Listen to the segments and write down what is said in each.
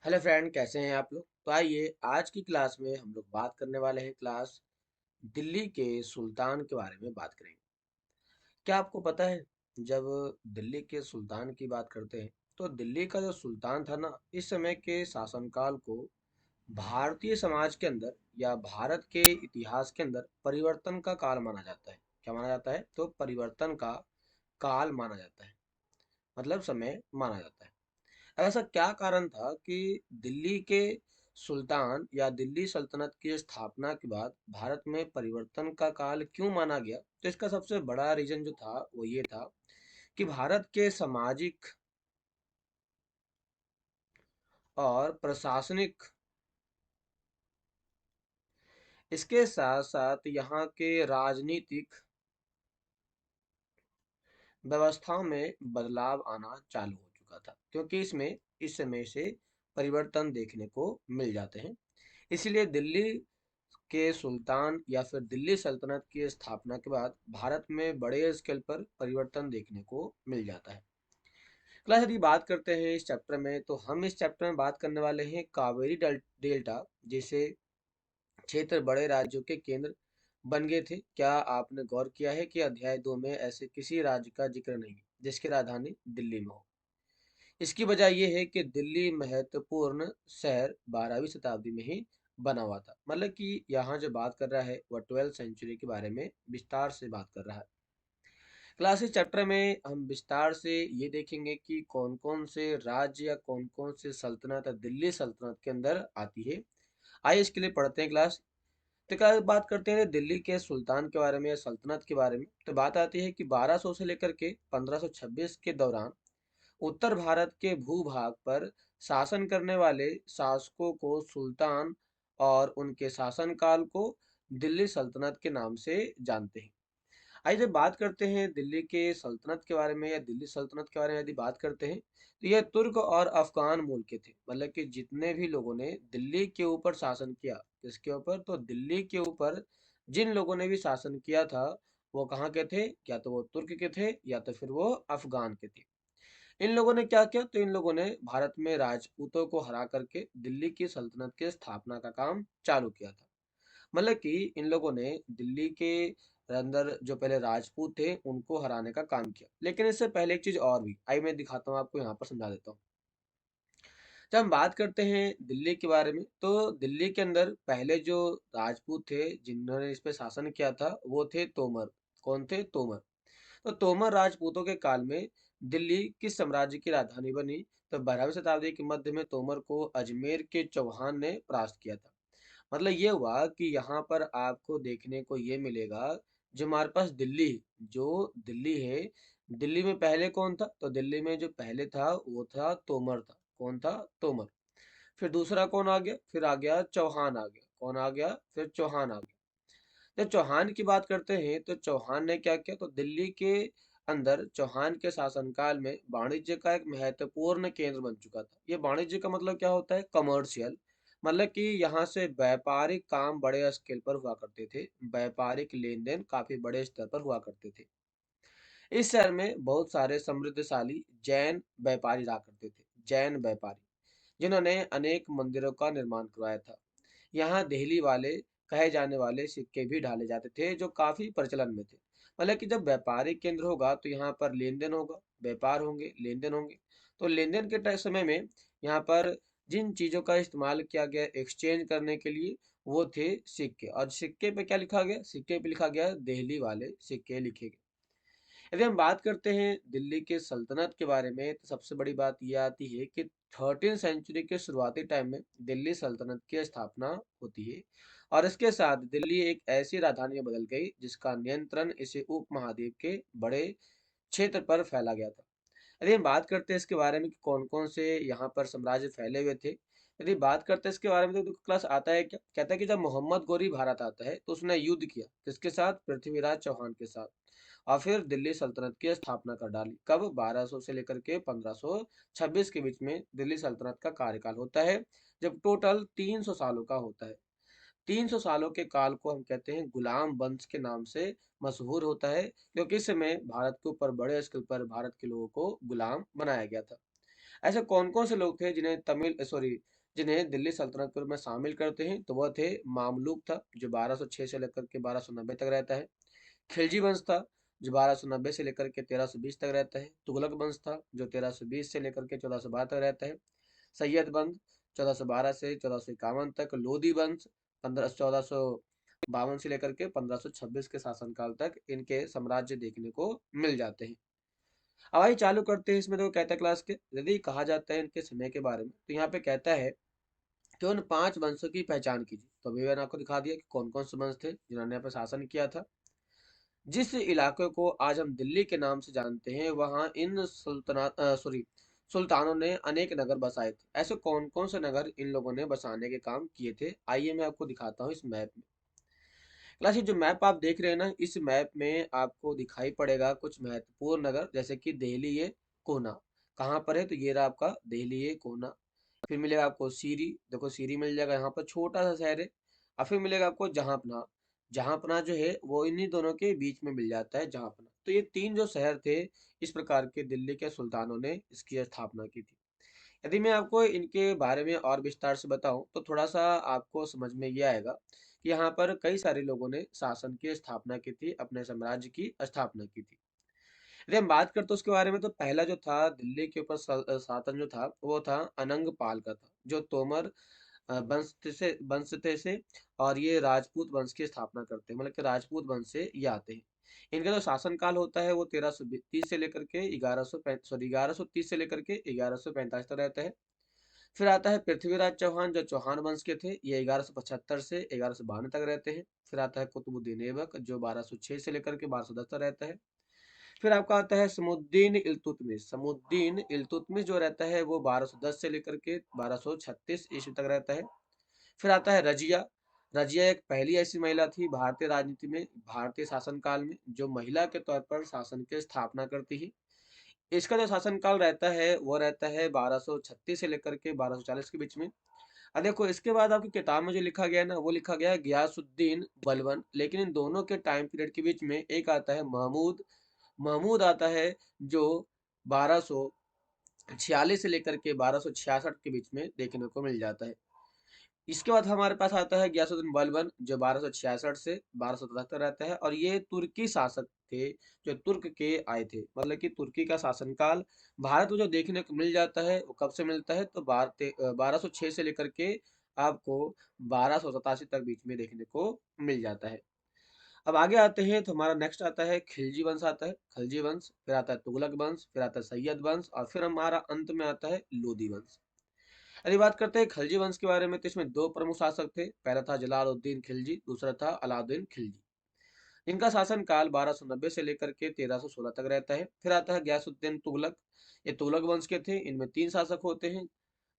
Hello friend, कैसे हैं आप लोग। तो आइए आज की क्लास में हम लोग बात करने वाले हैं। क्लास दिल्ली के सुल्तान के बारे में बात करेंगे। क्या आपको पता है, जब दिल्ली के सुल्तान की बात करते हैं तो दिल्ली का जो सुल्तान था ना, इस समय के शासनकाल को भारतीय समाज के अंदर या भारत के इतिहास के अंदर परिवर्तन का काल माना जाता है। क्या माना जाता है? तो परिवर्तन का काल माना जाता है, मतलब समय माना जाता है। ऐसा क्या कारण था कि दिल्ली के सुल्तान या दिल्ली सल्तनत की स्थापना के बाद भारत में परिवर्तन का काल क्यों माना गया? तो इसका सबसे बड़ा रीजन जो था वो ये था कि भारत के सामाजिक और प्रशासनिक, इसके साथ साथ यहाँ के राजनीतिक व्यवस्थाओं में बदलाव आना चालू हो चुका था, क्योंकि इसमें इस समय से परिवर्तन देखने को मिल जाते हैं। इसलिए दिल्ली के सुल्तान या फिर दिल्ली सल्तनत की स्थापना के बाद भारत में बड़े स्केल पर परिवर्तन देखने को मिल जाता है। क्लास यदि बात करते हैं इस चैप्टर में, तो हम इस चैप्टर में बात करने वाले हैं कावेरी डेल्टा जैसे क्षेत्र बड़े राज्यों के केंद्र बन गए थे। क्या आपने गौर किया है कि अध्याय 2 में ऐसे किसी राज्य का जिक्र नहीं जिसकी राजधानी दिल्ली में हो? इसकी वजह यह है कि दिल्ली महत्वपूर्ण शहर 12वीं शताब्दी में ही बना हुआ था। मतलब कि यहाँ जो बात कर रहा है वह 12th सेंचुरी के बारे में विस्तार से बात कर रहा है। क्लास इस चैप्टर में हम विस्तार से ये देखेंगे कि कौन कौन से राज्य या कौन कौन से सल्तनत दिल्ली सल्तनत के अंदर आती है। आइए इसके लिए पढ़ते हैं क्लास। तो क्या बात करते हैं दिल्ली के सुल्तान के बारे में या सल्तनत के बारे में, तो बात आती है कि 1200 से लेकर के 1526 के दौरान उत्तर भारत के भूभाग पर शासन करने वाले शासकों को सुल्तान और उनके शासनकाल को दिल्ली सल्तनत के नाम से जानते हैं। आइए जब बात करते हैं दिल्ली के सल्तनत के बारे में या दिल्ली सल्तनत के बारे में यदि बात करते हैं, तो यह तुर्क और अफगान मूल के थे। मतलब कि जितने भी लोगों ने दिल्ली के ऊपर शासन किया, किसके ऊपर? तो दिल्ली के ऊपर जिन लोगों ने भी शासन किया था वो कहाँ के थे? या तो वो तुर्क के थे या तो फिर वो अफगान के थे। इन लोगों ने क्या किया? तो इन लोगों ने भारत में राजपूतों को हरा करके दिल्ली की सल्तनत की स्थापना का काम चालू किया था। मतलब कि इन लोगों ने दिल्ली के अंदर जो पहले राजपूत थे उनको हराने का काम किया। लेकिन इससे पहले एक चीज और भी आई, मैं दिखाता हूँ आपको, यहाँ पर समझा देता हूँ। जब हम बात करते हैं दिल्ली के बारे में, तो दिल्ली के अंदर पहले जो राजपूत थे जिन्होंने इस पे शासन किया था वो थे तोमर। कौन थे? तोमर। तो तोमर राजपूतों के काल में दिल्ली किस साम्राज्य की राजधानी बनी? तो 12वीं शताब्दी के मध्य में तोमर को अजमेर के चौहान ने परास्त किया था। मतलब ये हुआ कि यहाँ पर आपको देखने को ये मिलेगा, जो हमारे पास दिल्ली, जो दिल्ली है, दिल्ली में पहले कौन था? तो दिल्ली में जो पहले था वो था तोमर था। कौन था? तोमर। फिर दूसरा कौन आ गया? फिर आ गया चौहान आ गया। कौन आ गया? फिर चौहान आ गया। जब चौहान की बात करते हैं तो चौहान ने क्या किया? तो दिल्ली के अंदर चौहान के शासनकाल में वाणिज्य का एक महत्वपूर्ण केंद्र बन चुका था। ये वाणिज्य का मतलब क्या होता है? कमर्शियल। मतलब कि यहाँ से व्यापारिक काम बड़े स्केल पर हुआ करते थे, व्यापारिक लेन देन काफी बड़े स्तर पर हुआ करते थे। इस शहर में बहुत सारे समृद्धशाली जैन व्यापारी रहा करते थे। जैन व्यापारी जिन्होंने अनेक मंदिरों का निर्माण करवाया था। यहाँ देहली वाले कहे जाने वाले सिक्के भी ढाले जाते थे जो काफी प्रचलन में थे। मतलब कि जब व्यापारिक केंद्र होगा तो यहाँ पर लेन देन होगा, व्यापार होंगे, लेन देन होंगे। तो लेन देन के समय में यहाँ पर जिन चीजों का इस्तेमाल किया गया एक्सचेंज करने के लिए वो थे सिक्के। और सिक्के पे क्या लिखा गया? सिक्के पे लिखा गया देहली वाले सिक्के लिखे गए। यदि हम बात करते हैं दिल्ली के सल्तनत के बारे में, तो सबसे बड़ी बात यह आती है कि 13th सेंचुरी के शुरुआती टाइम में दिल्ली सल्तनत की स्थापना होती है। और इसके साथ दिल्ली एक ऐसी राजधानी में बदल गई जिसका नियंत्रण इसे उपमहाद्वीप के बड़े क्षेत्र पर फैला गया था। यदि हम बात करते हैं इसके बारे में कि कौन कौन से यहाँ पर साम्राज्य फैले हुए थे, यदि बात करते हैं इसके बारे में, तो क्लास आता है क्या? कहता है कि जब मोहम्मद गोरी भारत आता है तो उसने युद्ध किया किसके साथ? पृथ्वीराज चौहान के साथ। और फिर दिल्ली सल्तनत की स्थापना कर डाली। कब? 1200 से लेकर के 1526 के बीच में दिल्ली सल्तनत का कार्यकाल होता है, जब टोटल 300 सालों का होता है। 300 सालों के काल को हम कहते हैं गुलाम वंश के नाम से मशहूर होता है, क्योंकि इस समय भारत के ऊपर बड़े स्केल पर भारत के लोगों को गुलाम बनाया गया था। ऐसे कौन कौन से लोग थे जिन्हें तमिल सॉरी जिन्हें दिल्ली सल्तनत के रूप में शामिल करते हैं तो वह थे मामलुक था, जो 1206 से लेकर के 1290 तक रहता है। खिलजी वंश था, जो 1290 से लेकर के 1320 तक रहता है। तुगलक वंश था, जो 1320 से लेकर के 1412 तक रहता है। सैयद वंश 1412 से 1451 तक। लोधी वंश 1452 से लेकर के 1526 के शासनकाल तक इनके साम्राज्य देखने को मिल जाते हैं। अब आइए चालू करते हैं इसमें। देखो कहता है क्लास के, यदि कहा जाता है इनके समय के बारे में, तो यहाँ पे कहता है कि उन 5 वंशों की पहचान कीजिए। तो अभी मैंने आपको दिखा दिया कि कौन कौन से वंश थे जिन्होंने यहाँ पे शासन किया था। जिस इलाके को आज हम दिल्ली के नाम से जानते हैं, वहाँ इन सुल्तानों ने अनेक नगर बसाए थे। ऐसे कौन कौन से नगर इन लोगों ने बसाने के काम किए थे, आइए मैं आपको दिखाता हूँ इस मैप में। क्लास ये जो मैप आप देख रहे हैं ना, इस मैप में आपको दिखाई पड़ेगा कुछ महत्वपूर्ण नगर, जैसे कि दिल्ली ये कोना कहाँ पर है, तो ये रहा आपका दिल्ली ये कोना। फिर मिलेगा आपको सीरी, देखो सीरी मिल जाएगा, यहाँ पर छोटा सा शहर है। और फिर मिलेगा आपको जहांपना। जहांपना जो है वो इन्हीं दोनों के बीच में मिल जाता है, जहांपना। तो ये 3 जो शहर थे, इस प्रकार के दिल्ली के सुल्तानों ने इसकी स्थापना की थी। यदि मैं आपको इनके बारे में और विस्तार से बताऊं तो थोड़ा सा आपको समझ में ये आएगा कि यहाँ पर कई सारे लोगों ने शासन की स्थापना की थी, अपने साम्राज्य की स्थापना की थी। यदि हम बात करते हैं उसके बारे में, तो पहला जो था दिल्ली के ऊपर शासन जो था, वो था अनंग पाल का था, जो तोमर वंश से और ये राजपूत वंश की स्थापना करते हैं, मतलब कि राजपूत वंश से ये आते हैं। इनका जो शासनकाल होता है वो 1330 से लेकर के 1130 से लेकर के 1145 तक रहता है। फिर आता है पृथ्वीराज चौहान, जो चौहान वंश के थे, ये 1175 से 1152 तक रहते हैं। फिर आता है कुतुबुद्दीन ऐबक, जो 1206 से लेकर के 1210 तक रहता है। फिर आपका आता है समुद्दीन इल्तुतमिश। समुद्दीन इल्तुतमिश जो रहता है वो 1210 से लेकर के 1236 ईस्वी तक रहता है। फिर आता है रजिया। रजिया एक पहली ऐसी महिला थी भारतीय राजनीति में, भारतीय शासनकाल में, जो महिला के तौर पर शासन की स्थापना करती है। इसका जो शासनकाल रहता है वो रहता है 1236 से लेकर के 1240 के बीच में। अब देखो इसके बाद आपकी किताब में जो लिखा गया है ना, वो लिखा गया है गयासुद्दीन बलबन, लेकिन इन दोनों के टाइम पीरियड के बीच में एक आता है महमूद। महमूद आता है, जो 1246 से लेकर के 1266 के बीच में देखने को मिल जाता है। इसके बाद हमारे पास आता है गयासुद्दीन बलबन, जो 1266 से 1277 रहता है, और ये तुर्की शासक थे, जो तुर्क के आए थे। मतलब कि तुर्की का शासनकाल भारत में जो देखने को मिल जाता है वो कब से मिलता है, तो 1206 से लेकर के आपको 1287 तक बीच में देखने को मिल जाता है। अब आगे आते हैं तो हमारा नेक्स्ट आता है खिलजी वंश आता है। खिलजी वंश, फिर आता है तुगलक वंश, फिर आता है सैयद वंश, और फिर हमारा अंत में आता है लोधी वंश। यदि बात करते हैं खिलजी वंश के बारे में, तो इसमें 2 प्रमुख शासक थे। पहला था जलालुद्दीन खिलजी, दूसरा था अलाउद्दीन खिलजी। इनका शासनकाल 1290 से लेकर के 1316 तक रहता है। फिर आता है गयासुद्दीन तुगलक। ये तुगलक वंश के थे, इनमें 3 शासक होते हैं,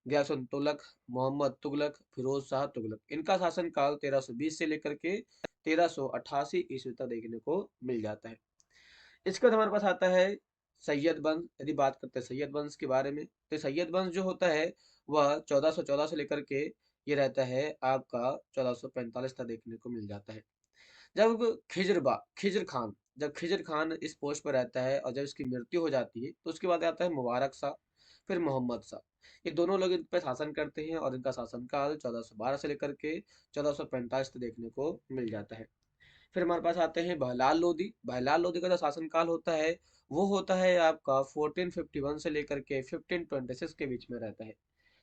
गयासुद्दीन तुगलक, मोहम्मद तुगलक, फिरोज शाह तुगलक। इनका शासनकाल 1320 से लेकर के 1388 ईस्वी तक देखने को मिल जाता है। इसके बाद हमारे पास आता है सैयद वंश। यदि बात करते हैं सैयद वंश के बारे में, तो सैयद वंश जो होता है वह 1414 से लेकर के ये रहता है आपका 1445 तक देखने को मिल जाता है। जब खिज्र खान, जब खिज्र खान इस पोस्ट पर रहता है और जब इसकी मृत्यु हो जाती है, तो उसके बाद आता है मुबारक शाह, फिर मोहम्मद शाह। ये दोनों लोग इन पर शासन करते हैं और इनका शासनकाल 1412 से लेकर के 1445 तक देखने को मिल जाता है। फिर हमारे पास आते हैं बहलाल लोदी। बहलाल लोदी का जो शासनकाल होता है वो होता है आपका 1451 से लेकर के 1526 के बीच में रहता है,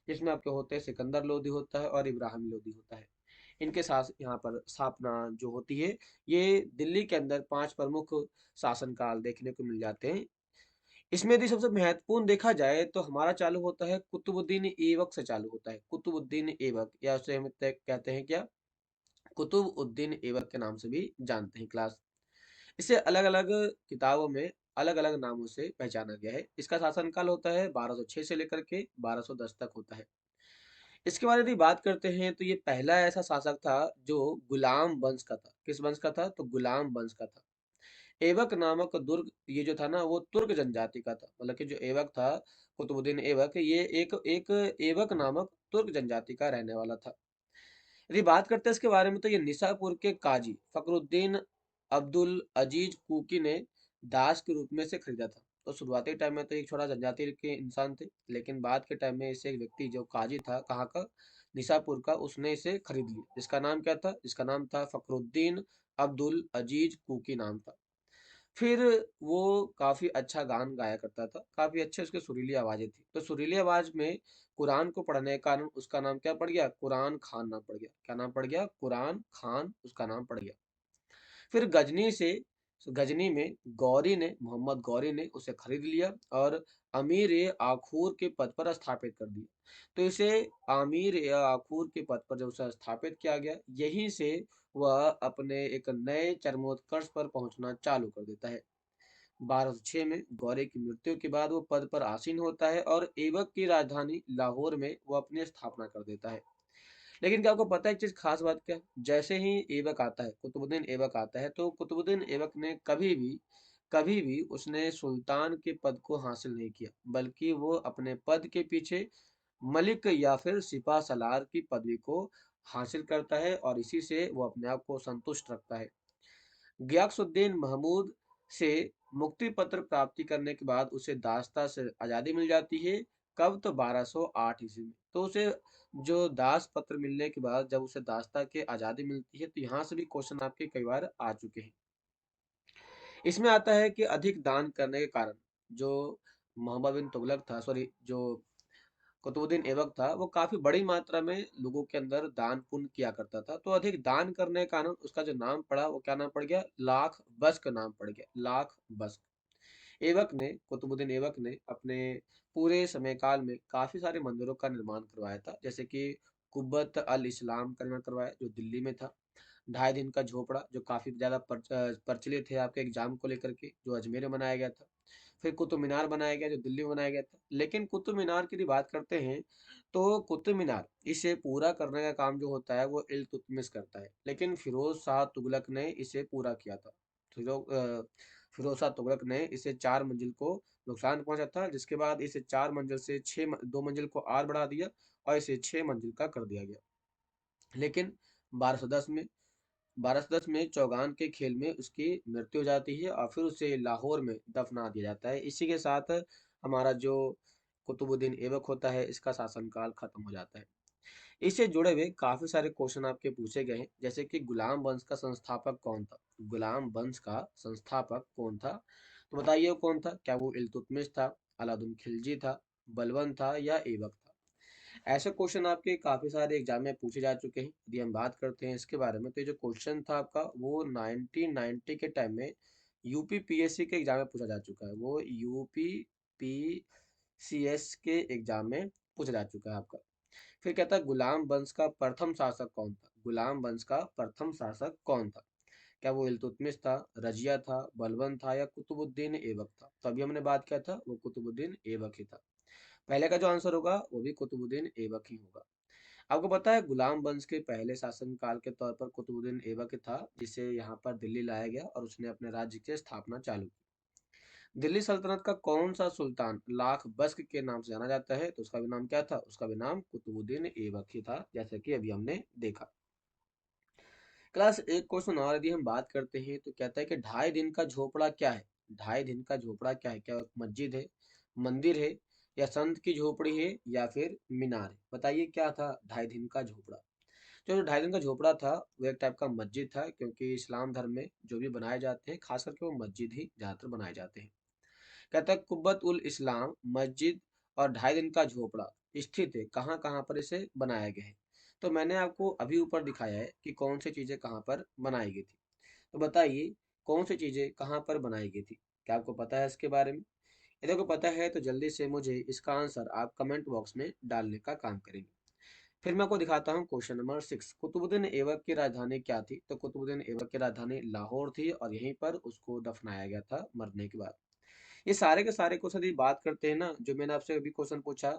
जिसमें आपके होते हैं सिकंदर लोदी होता है और इब्राहिम लोदी होता है। इनके साथ यहाँ पर स्थापना जो होती है, ये दिल्ली के अंदर 5 प्रमुख शासनकाल देखने को मिल जाते हैं। इसमें यदि सबसे महत्वपूर्ण देखा जाए तो हमारा चालू होता है कुतुबुद्दीन ऐबक से चालू होता है। कुतुबुद्दीन ऐबक, या उसे हम कहते हैं क्या, कुतुब उद्दीन ऐबक के नाम से भी जानते हैं क्लास। इसे अलग अलग किताबों में अलग अलग नामों से पहचाना गया है। इसका शासनकाल होता है 1206 से लेकर के 1210 तक होता है। इसके बाद यदि बात करते हैं तो ये पहला ऐसा शासक था जो गुलाम वंश का था। किस वंश का था, तो गुलाम वंश का था। ऐबक नामक दुर्ग, ये जो था ना वो तुर्क जनजाति का था। मतलब कि जो ऐबक था, कुतुबुद्दीन ऐबक, ये एक एक ऐबक नामक तुर्क जनजाति का रहने वाला था। यदि बात करते हैं इसके बारे में, तो ये निसापुर के काजी फखरुद्दीन अब्दुल अजीज कुकी ने दास के रूप में से खरीदा था। तो शुरुआती टाइम में तो एक थोड़ा जनजाति के इंसान थे, लेकिन बाद के टाइम में इसे एक व्यक्ति जो काजी था, कहाँ का, निशापुर का, उसने इसे खरीद लिया। इसका नाम क्या था? इसका नाम था फखरुद्दीन अब्दुल अजीज कुकी नाम था। फिर वो काफ़ी अच्छा गान गाया करता था, काफ़ी अच्छे उसकी सुरीली आवाज़ें थी। तो सुरीली आवाज़ में कुरान को पढ़ने के कारण उसका नाम क्या पड़ गया? कुरान खान नाम पड़ गया। क्या नाम पड़ गया? कुरान खान उसका नाम पड़ गया। फिर गजनी में गौरी ने, मोहम्मद गौरी ने उसे खरीद लिया और अमीर ए आखूर के पद पर स्थापित कर दिया। तो इसे अमीर ए आखूर के पद पर जब उसे स्थापित किया गया, यहीं से वह अपने एक नए चरमोत्कर्ष पर पहुंचना चालू कर देता है। 1206 में गौरी की मृत्यु के बाद वो पद पर आसीन होता है और ऐबक की राजधानी लाहौर में वो अपनी स्थापना कर देता है। लेकिन क्या आपको पता है एक चीज खास बात क्या है? जैसे ही ऐबक आता है, कुतुबुद्दीन ऐबक आता है, तो कुतुबुद्दीन ऐबक ने कभी भी उसने सुल्तान के पद को हासिल नहीं किया, बल्कि वो अपने पद के पीछे मलिक या फिर सिपा सलार की पदवी को हासिल करता है और इसी से वो अपने आप को संतुष्ट रखता है। गियासुद्दीन महमूद से मुक्ति पत्र प्राप्ति करने के बाद उसे दासता से आज़ादी मिल जाती है। कब? तो 1208 ईस्वी में। तो उसे जो दास पत्र मिलने के बाद जब उसे दासता के आज़ादी मिलती है, तो यहाँ से भी क्वेश्चन आपके कई बार आ चुके हैं। इसमें आता है कि अधिक दान करने के कारण जो मोहम्मद बिन तुगलक था, सॉरी, जो कुतुबुद्दीन ऐबक था, वो काफी बड़ी मात्रा में लोगों के अंदर दान पुण्य किया करता था। तो अधिक दान करने के कारण उसका जो नाम पड़ा, वो क्या नाम पड़ गया? लाख बख्श नाम पड़ गया, लाख बख्श। कुतुबुद्दीन ऐबक ने अपने पूरे समय काल में काफी सारे मंदिरों का निर्माण करवाया था, जैसे कि कुब्बत अल इस्लाम का निर्माण करवाया जो दिल्ली में था। 2.5 दिन का झोपड़ा जो काफी ज्यादा प्रचलित है आपके एग्जाम को लेकर के, जो अजमेर में बनाया गया था। फिर कुतुब मीनार बनाया गया जो दिल्ली में बनाया गया था। लेकिन कुतुब मीनार की यदि बात करते हैं, तो कुतुब मीनार इसे पूरा करने का काम जो होता है वो इल्तुतमिश करता है, लेकिन फिरोज शाह तुगलक ने इसे पूरा किया था। फिरोज शाह तुगलक ने इसे 4 मंजिल को नुकसान पहुंचा था, जिसके बाद इसे 4 मंजिल से 2 मंजिल को और बढ़ा दिया और इसे 6 मंजिल का कर दिया गया। लेकिन 1210 में 1210 में चौगान के खेल में उसकी मृत्यु हो जाती है और फिर उसे लाहौर में दफना दिया जाता है। इसी के साथ हमारा जो कुतुबुद्दीन ऐबक होता है, इसका शासनकाल खत्म हो जाता है। इससे जुड़े हुए काफी सारे क्वेश्चन आपके पूछे गए हैं, जैसे कि गुलाम वंश का संस्थापक कौन था? गुलाम वंश का संस्थापक कौन था? तो बताइए वो कौन था? क्या वो इल्तुतमिश था, अलाउद्दीन खिलजी था, बलबन था या ऐबक था? ऐसे क्वेश्चन आपके काफी सारे एग्जाम में पूछे जा चुके हैं। यदि हम बात करते हैं इसके बारे में, तो ये जो क्वेश्चन था आपका, वो 1990 के टाइम में यूपी पीएससी के एग्जाम में पूछा जा चुका है। वो यूपी पीसीएस के एग्जाम में पूछा जा चुका है आपका। फिर कहता है गुलाम वंश का प्रथम शासक कौन था? गुलाम वंश का प्रथम शासक कौन था? क्या वो इल्तुतमिश था, रजिया था, बलबन था या कुतुबुद्दीन ऐबक था? तो अभी हमने बात किया था वो कुतुबुद्दीन ऐबक ही था। पहले का जो आंसर होगा वो भी कुतुबुद्दीन ऐबक ही होगा। आपको पता है गुलाम वंश के पहले शासनकाल के तौर पर कुतुबुद्दीन ऐबक था, जिसे यहाँ पर दिल्ली लाया गया और उसने अपने राज्य की स्थापना चालू की। दिल्ली सल्तनत का कौन सा सुल्तान लाख बख्श के नाम से जाना जाता है? तो उसका भी नाम क्या था? उसका भी नाम कुतुबुद्दीन ऐबक ही था, जैसे कि अभी हमने देखा। क्लास एक क्वेश्चन और यदि हम बात करते हैं, तो कहता है कि 2.5 दिन का झोपड़ा क्या है? 2.5 दिन का झोपड़ा क्या है? क्या वो एक मस्जिद है, मंदिर है, या संत की झोपड़ी है, या फिर मीनार है? बताइए क्या था 2.5 दिन का झोपड़ा? जो 2.5 दिन का झोपड़ा था वो एक टाइप का मस्जिद था, क्योंकि इस्लाम धर्म में जो भी बनाए जाते हैं, खास करके वो मस्जिद ही ज्यादातर बनाए जाते हैं। कहता है कुब्बत उल इस्लाम मस्जिद और 2.5 दिन का झोपड़ा स्थित है कहाँ कहाँ पर इसे बनाया गया है? तो मैंने आपको अभी ऊपर दिखाया है कि कौन सी चीजें कहाँ पर बनाई गई थी। तो बताइए कौन सी चीजें कहाँ पर बनाई गई थी? क्या आपको पता है इसके बारे में? यदि आपको पता है तो जल्दी से मुझे इसका आंसर आप कमेंट बॉक्स में डालने का काम करेंगे। फिर मैं आपको दिखाता हूँ क्वेश्चन नंबर 6। कुतुबुद्दीन ऐबक की राजधानी क्या थी? तो कुतुबुद्दीन ऐबक की राजधानी लाहौर थी और यहीं पर उसको दफनाया गया था मरने के बाद। ये सारे के सारे क्वेश्चन यदि बात करते हैं ना, जो मैंने आपसे अभी क्वेश्चन पूछा,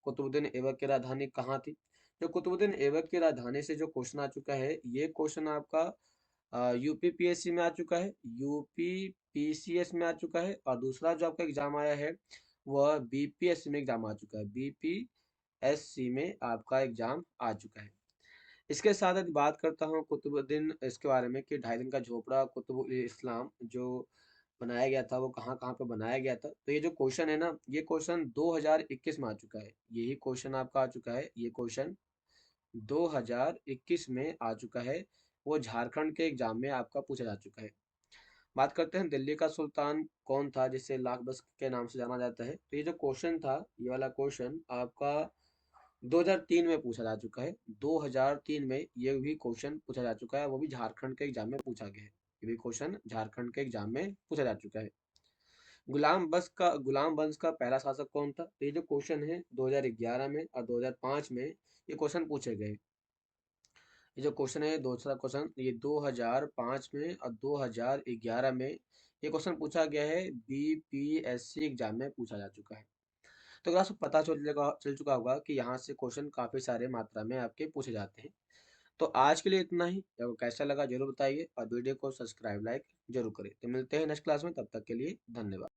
कुतुबुद्दीन ऐबक की राजधानी कहाँ थी? जो कुतुबुद्दीन ऐबक की राजधानी से जो क्वेश्चन आ चुका है, ये क्वेश्चन आपका यूपी पीएससी में आ चुका है, यूपी पीसीएस में आ चुका है, और दूसरा जो आपका एग्जाम आया है वह बीपीएससी में एग्जाम आ चुका है। बीपीएससी में आपका एग्जाम आ चुका है। इसके साथ यदि बात करता हूँ कुतुबुद्दीन इसके बारे में कि 2.5 दिन का झोपड़ा कुतुब इस्लाम जो बनाया गया था वो कहाँ कहाँ पे बनाया गया था। तो ये जो क्वेश्चन है ना, ये क्वेश्चन 2021 में आ चुका है। यही क्वेश्चन आपका आ चुका है, ये क्वेश्चन 2021 में आ चुका है। वो झारखंड के एग्जाम में आपका पूछा जा चुका है। बात करते हैं दिल्ली का सुल्तान कौन था जिसे लाख बख्श के नाम से जाना जाता है। तो ये जो क्वेश्चन था, ये वाला क्वेश्चन आपका 2003 में पूछा जा चुका है। 2003 में ये भी क्वेश्चन पूछा जा चुका है, वो भी झारखंड के एग्जाम में पूछा गया है। ये भी क्वेश्चन झारखंड के एग्जाम में पूछा जा चुका है। गुलाम वंश का पहला शासक कौन था? तो ये जो क्वेश्चन है 2011 में और 2005 में ये क्वेश्चन पूछे गए। ये जो क्वेश्चन है दूसरा क्वेश्चन, ये 2005 में और 2011 में ये क्वेश्चन पूछा गया है। बीपीएससी एग्जाम में पूछा जा चुका है। तो अगर आपको पता चल चुका होगा कि यहाँ से क्वेश्चन काफी सारे मात्रा में आपके पूछे जाते हैं। तो आज के लिए इतना ही। आपको कैसा लगा जरूर बताइए और वीडियो को सब्सक्राइब लाइक जरूर करें। तो मिलते हैं नेक्स्ट क्लास में, तब तक के लिए धन्यवाद।